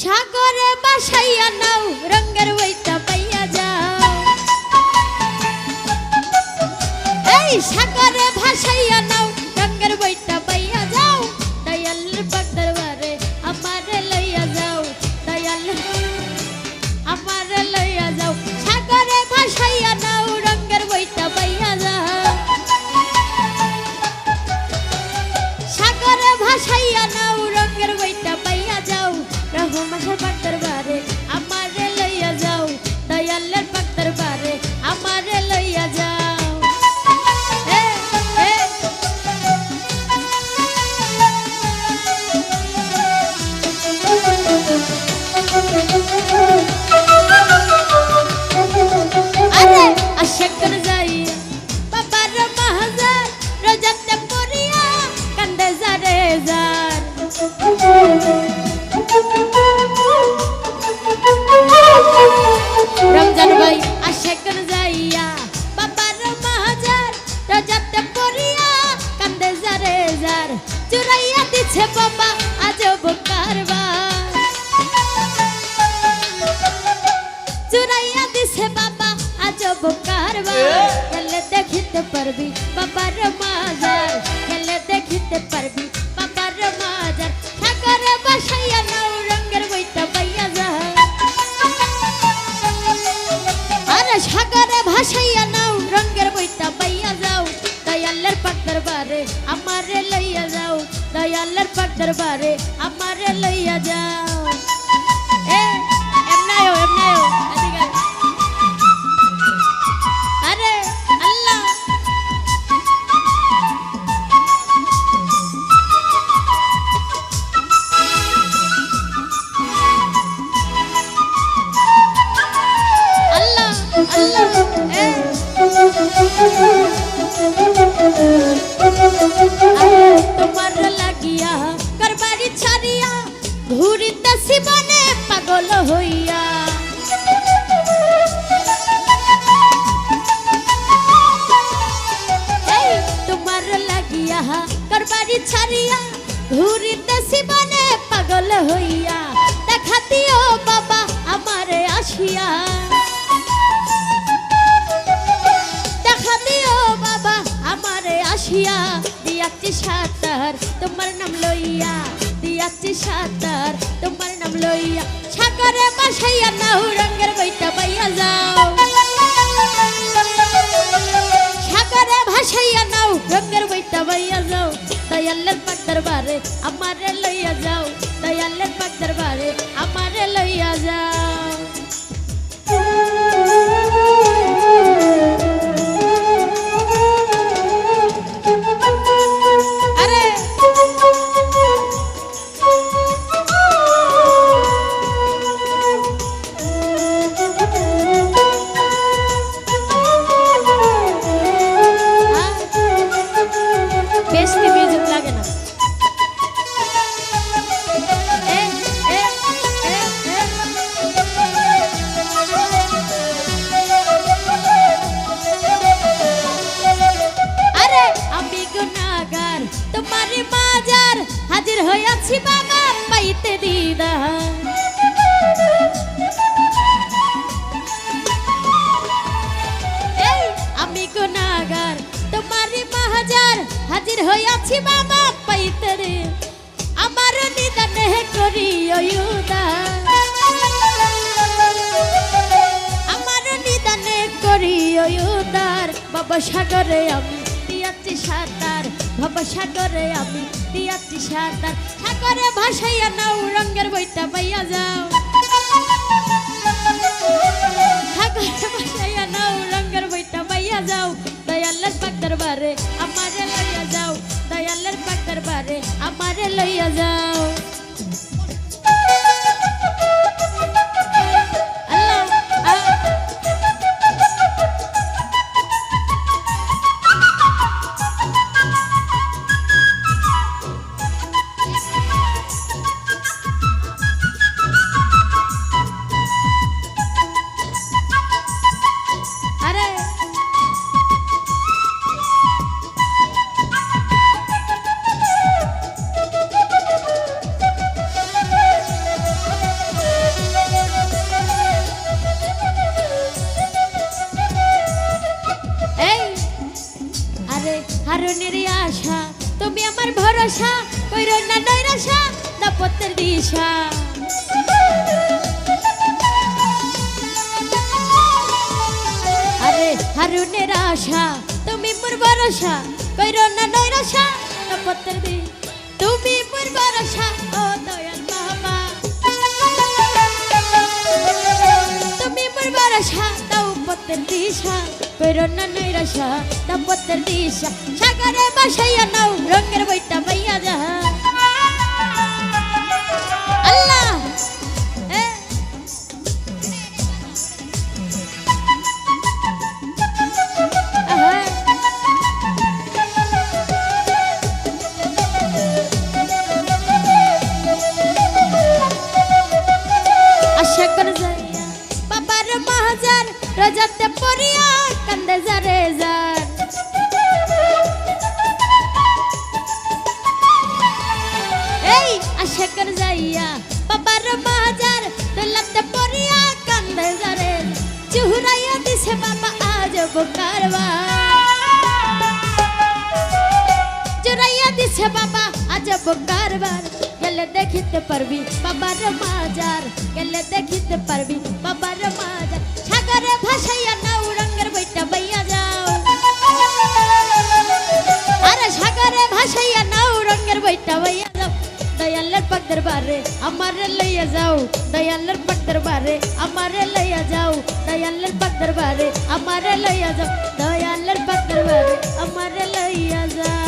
সাগরে বাসাইয়া নাও রঙের বইটা পাইয়া যাও। এই সাগরে ভাসাইয়া নাও রঙের বইটা পাইয়া যাও। দয়ালের পাক দরবারে আমারে লইয়া যাও। দয়াল আমারে লইয়া যাও। সাগরে ভাসাইয়া নাও রঙের বইটা পাইয়া যাও। সাগরে ভাসাইয়া নাও রঙের বইটা পাইয়া যাও। রহমানের পাক দরবারে আমারে লইয়া যাও। দয়ালের পাক দরবারে আমারে লইয়া যাও। আরে আশাকর যাইয়া বাবার মাহাজার রোজাতে পড়িয়া কান্দে যারে যার। রমজান ভাই আশাকর যাইয়া বাবার মাহাজার রোজাতে পড়িয়া কান্দে যারে যার। চুরাইয়া দিছে বাবা আজব কারবার। চুরাইয়া দিছে বাবা আজব কারবার। গেলে দেখিতে পারবি বাবার মাজার। গেলে দেখিতে পারবি বাবার মাজার। সাগরে বাসাইয়া নাও রঙের বইটা পাইয়া যাও। আরে সাগরে ভাসাইয়া নাও রঙের বইটা পাইয়া যাও। দয়ালের পাক দরবারে আমারে লইয়া যাও। দয়ালের পাক দরবারে আমারে লইয়া যাও। এমনায়ও এমনায়ও আরে আল্লাহ আল্লাহ আল্লাহ তোমার লাগিয়া করবারি ছাড়িয়া ঘুরিতেছি বনে পাগল হইয়া। তোমার লাগিয়া করবারি ছাড়িয়া ঘুরিতেছি বনে পাগল হইয়া। দেখা দিও বাবা আমারে আসিয়া। দেখা দিও বাবা আমারে আসিয়া। দিয়াছি সাতার তোমার নাম লইয়া। দিয়াছি সাতার তোমার নাম লইয়া। সাগরে বাসাইয়া নাও রঙের বইটা পাইয়া যাও। সাগরে ভাসাইয়া নাও রঙের বইটা পাইয়া যাও। দয়ালের পাক দরবারে আমারে লইয়া যাও। দয়ালের পাক দরবারে আমারে লইয়া যাও। আরে বেশি মিউজিক লাগে না। আরে আমি গুনাহগার তোমার মাজার হাজির হইয়াছি বাবা পাইতে দিদার। এই আমি গুনাহগার তোমার মাজার হাজির হইয়াছি বাবা পাইতে রে। আমার নিদানে করিও উদার। আমার নিদানে করিও উদার। বাবা সাগরে আমি দিয়াছি সাঁতার। বাবা সাগরে আমি দিয়াছি সাঁতার। সাগরে ভাসাইয়া নাও রঙের বইটা পাইয়া যাও। সাগরে ভাসাইয়া নাও রঙের বইটা পাইয়া যাও। দয়ালের পাক দরবারে আমারে লইয়া যাও। দয়ালের পাক দরবারে আমারে লইয়া যাও। আশা কইরো না নৈরাশা দাপত্বের দিশা আরে হারুনের আশা তুমি মোর ভরসা কইরো না নৈরাশা দাপত্বের দি তুমি মোর ভরসা ও দয়াল বাবা তুমি মোর ভরসা দাপত্বের দিশা কইরো না নৈরাশা দাপত্বের দিশা সাগরে ভাসাইয়া নাও রঙের বইটা পাইয়া যা আল্লাহ আশা করে যাইয়া বাবার মাহাজার রাজাতে পড়িয়া কান্দে যারে যার এই আশা করে যাইয়া বাবার মাহাজার দলাতে পড়িয়া কান্দে যারে চুরাইয়া দিছে বাবা আজ বকারবা চুরাইয়া দিছে বাবা আজ বকারবার গেলে দেখিতে পারবি বাবার মাজার গেলে দেখিতে পারবি বাবার মাজার সাগরে ভাসাইয়া নাও রঙের বইটা বাইয়া যাও আরে সাগরে ভাসাইয়া নাও রঙের বইটা বাইয়া যাও দয়ালের পাক দরবারে আমারে লইয়া যাও দয়ালের পাক দরবারে আমারে লইয়া যাও দয়ালের পাক দরবারে আমারে লইয়া যাও দয়ালের পাক দরবারে আমারে লইয়া যাও